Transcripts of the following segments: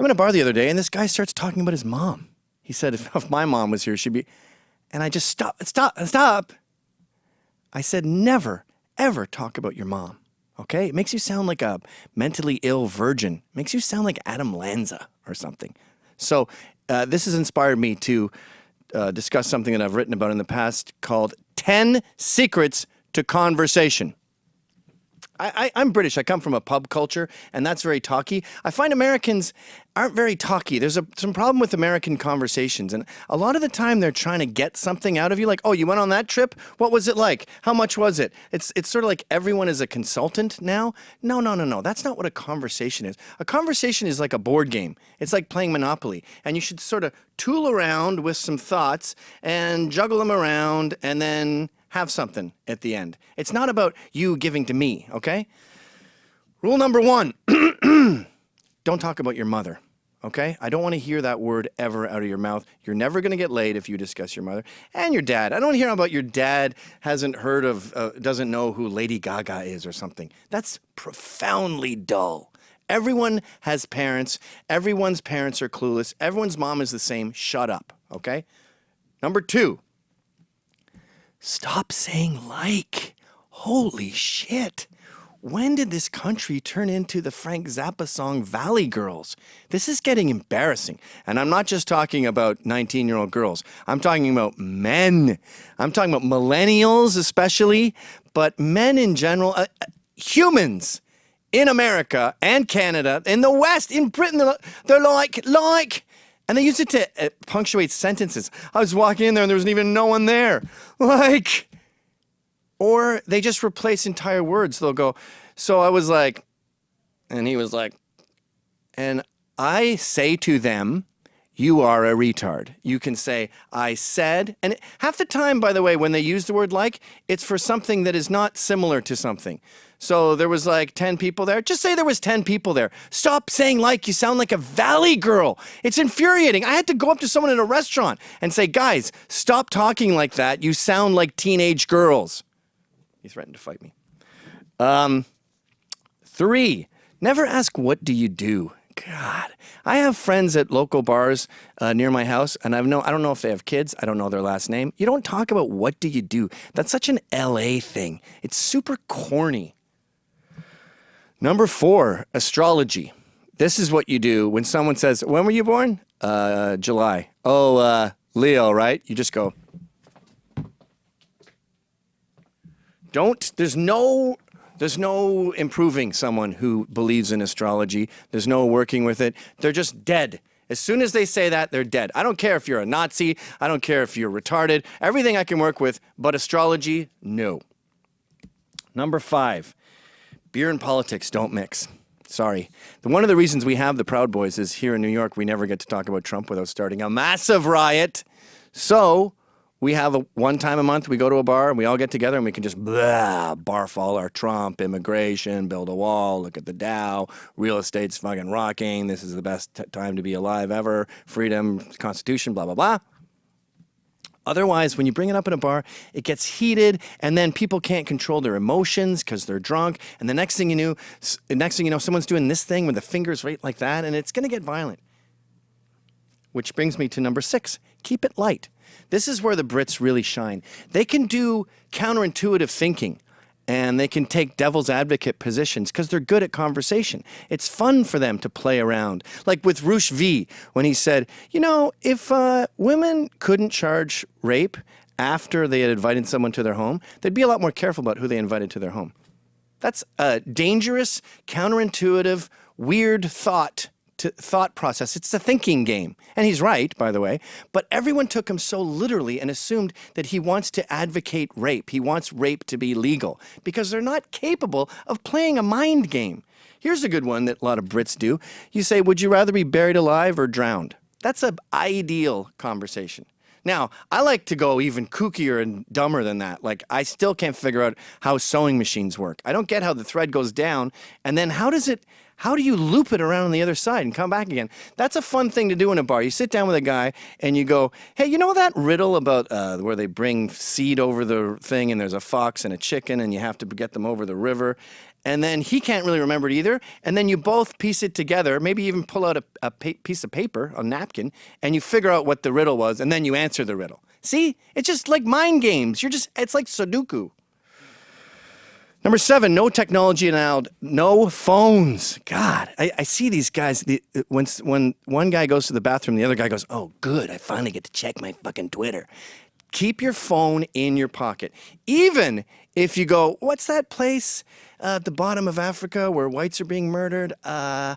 So I'm in a bar the other day, and this guy starts talking about his mom. He said, if my mom was here, she'd be... And I just stop. I said, never, ever talk about your mom, okay? It makes you sound like a mentally ill virgin. It makes you sound like Adam Lanza or something. So this has inspired me to discuss something that I've written about in the past called 10 Secrets to Conversation. I'm British. I come from a pub culture, and that's very talky. I find Americans aren't very talky. There's some problem with American conversations, and a lot of the time they're trying to get something out of you, like, oh, you went on that trip? What was it like? How much was it? It's sort of like everyone is a consultant now. No. That's not what a conversation is. A conversation is like a board game. It's like playing Monopoly, and you should sort of tool around with some thoughts and juggle them around, and then have something at the end. It's not about you giving to me, okay? Rule number 1, don't talk about your mother, okay? I don't want to hear that word ever out of your mouth. You're never going to get laid if you discuss your mother. And your dad. I don't want to hear about your dad hasn't heard of, doesn't know who Lady Gaga is or something. That's profoundly dull. Everyone has parents. Everyone's parents are clueless. Everyone's mom is the same. Shut up, okay? Number 2. Stop saying like. Holy shit. When did this country turn into the Frank Zappa song Valley Girls? This is getting embarrassing. And I'm not just talking about 19-year-old girls. I'm talking about men. I'm talking about millennials especially, but men in general, humans in America and Canada, in the West, in Britain, they're like... And they use it to punctuate sentences. I was walking in there and there wasn't even no one there. Like, or they just replace entire words. They'll go, so I was like, and he was like, and I say to them, you are a retard. You can say, I said, and half the time, by the way, when they use the word like, it's for something that is not similar to something. So there was like 10 people there. Just say there was 10 people there. Stop saying like. You sound like a valley girl. It's infuriating. I had to go up to someone in a restaurant and say, guys, stop talking like that. You sound like teenage girls. He threatened to fight me. 3, never ask, what do you do? God, I have friends at local bars near my house, and I don't know if they have kids. I don't know their last name. You don't talk about what do you do. That's such an LA thing. It's super corny. Number 4, astrology. This is what you do when someone says, when were you born? July. Oh, Leo, right? You just go. There's no improving someone who believes in astrology. There's no working with it. They're just dead. As soon as they say that, they're dead. I don't care if you're a Nazi. I don't care if you're retarded. Everything I can work with, but astrology, no. Number 5. Beer and politics don't mix. Sorry. One of the reasons we have the Proud Boys is here in New York, we never get to talk about Trump without starting a massive riot. So we have one time a month, we go to a bar and we all get together and we can just barf all our Trump, immigration, build a wall, look at the Dow, real estate's fucking rocking, this is the best time to be alive ever, freedom, Constitution, blah, blah, blah. Otherwise, when you bring it up in a bar, it gets heated, and then people can't control their emotions because they're drunk. And the next thing you know, someone's doing this thing with the fingers right like that, and it's going to get violent. Which brings me to number 6. Keep it light. This is where the Brits really shine. They can do counterintuitive thinking, and they can take devil's advocate positions because they're good at conversation. It's fun for them to play around. Like with Roosh V, when he said, you know, if women couldn't charge rape after they had invited someone to their home, they'd be a lot more careful about who they invited to their home. That's a dangerous, counterintuitive, weird thought process. It's a thinking game. And he's right, by the way. But everyone took him so literally and assumed that he wants to advocate rape. He wants rape to be legal because they're not capable of playing a mind game. Here's a good one that a lot of Brits do. You say, would you rather be buried alive or drowned? That's an ideal conversation. Now, I like to go even kookier and dumber than that. Like, I still can't figure out how sewing machines work. I don't get how the thread goes down, and then how does it How do you loop it around on the other side and come back again? That's a fun thing to do in a bar. You sit down with a guy and you go, hey, you know that riddle about where they bring seed over the thing and there's a fox and a chicken and you have to get them over the river? And then he can't really remember it either. And then you both piece it together, maybe even pull out a piece of paper, a napkin, and you figure out what the riddle was, and then you answer the riddle. See? It's just like mind games. It's like Sudoku. Number 7, no technology allowed, no phones. God, I see these guys, when one guy goes to the bathroom, the other guy goes, oh, good, I finally get to check my fucking Twitter. Keep your phone in your pocket. Even if you go, what's that place at the bottom of Africa where whites are being murdered? And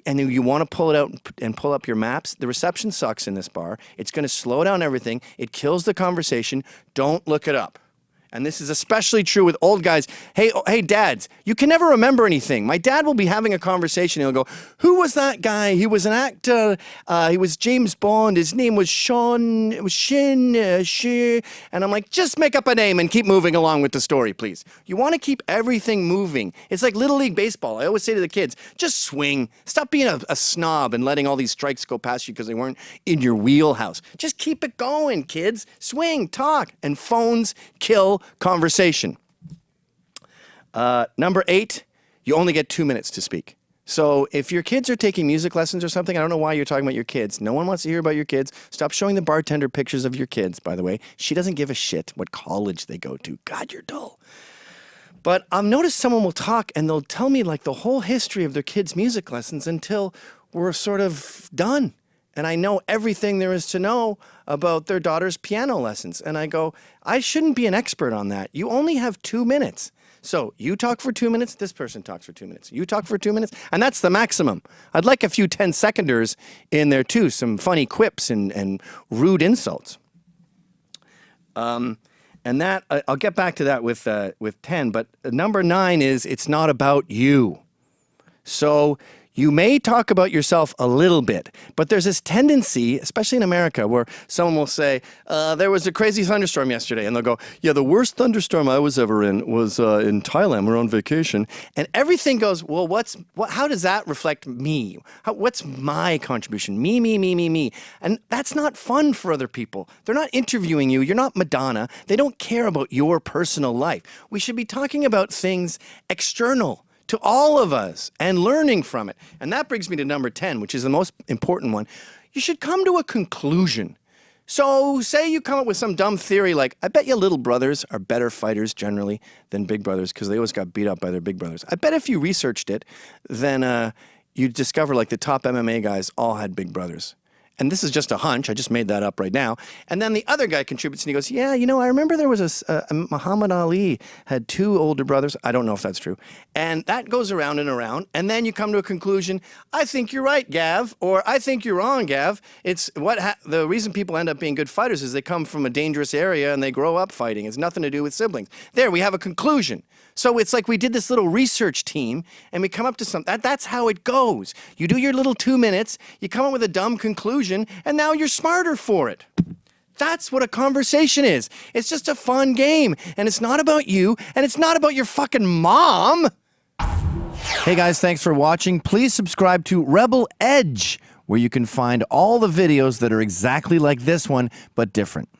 you want to pull it out and pull up your maps, the reception sucks in this bar. It's going to slow down everything. It kills the conversation. Don't look it up. And this is especially true with old guys. Hey, dads, you can never remember anything. My dad will be having a conversation. He'll go, who was that guy? He was an actor. He was James Bond. His name was Shin. And I'm like, just make up a name and keep moving along with the story, please. You want to keep everything moving. It's like Little League Baseball. I always say to the kids, just swing. Stop being a snob and letting all these strikes go past you because they weren't in your wheelhouse. Just keep it going, kids. Swing, talk, and phones kill conversation. Number 8, you only get 2 minutes to speak. So if your kids are taking music lessons or something, I don't know why you're talking about your kids. No one wants to hear about your kids. Stop showing the bartender pictures of your kids, by the way. She doesn't give a shit what college they go to. God, you're dull. But I've noticed someone will talk and they'll tell me like the whole history of their kids' music lessons until we're sort of done. And I know everything there is to know about their daughter's piano lessons. And I go, I shouldn't be an expert on that. You only have 2 minutes. So you talk for 2 minutes, this person talks for 2 minutes. You talk for 2 minutes, and that's the maximum. I'd like a few 10-seconders in there too, some funny quips and rude insults. And that, I'll get back to that with 10, but number 9 is it's not about you. So you may talk about yourself a little bit, but there's this tendency, especially in America, where someone will say, there was a crazy thunderstorm yesterday. And they'll go, yeah, the worst thunderstorm I was ever in was in Thailand. We're on vacation. And everything goes, well, how does that reflect me? What's my contribution? Me. And that's not fun for other people. They're not interviewing you. You're not Madonna. They don't care about your personal life. We should be talking about things external to all of us and learning from it. And that brings me to number 10, which is the most important one. You should come to a conclusion. So say you come up with some dumb theory like, I bet you little brothers are better fighters generally than big brothers because they always got beat up by their big brothers. I bet if you researched it, then you'd discover like the top MMA guys all had big brothers. And this is just a hunch. I just made that up right now. And then the other guy contributes and he goes, yeah, you know, I remember there was a Muhammad Ali had 2 older brothers. I don't know if that's true. And that goes around and around. And then you come to a conclusion. I think you're right, Gav. Or I think you're wrong, Gav. It's the reason people end up being good fighters is they come from a dangerous area and they grow up fighting. It's nothing to do with siblings. There, we have a conclusion. So it's like we did this little research team and we come up to something. That's how it goes. You do your little 2 minutes, you come up with a dumb conclusion, and now you're smarter for it. That's what a conversation is. It's just a fun game, and it's not about you, and it's not about your fucking mom. Hey guys, thanks for watching. Please subscribe to Rebel Edge, where you can find all the videos that are exactly like this one, but different.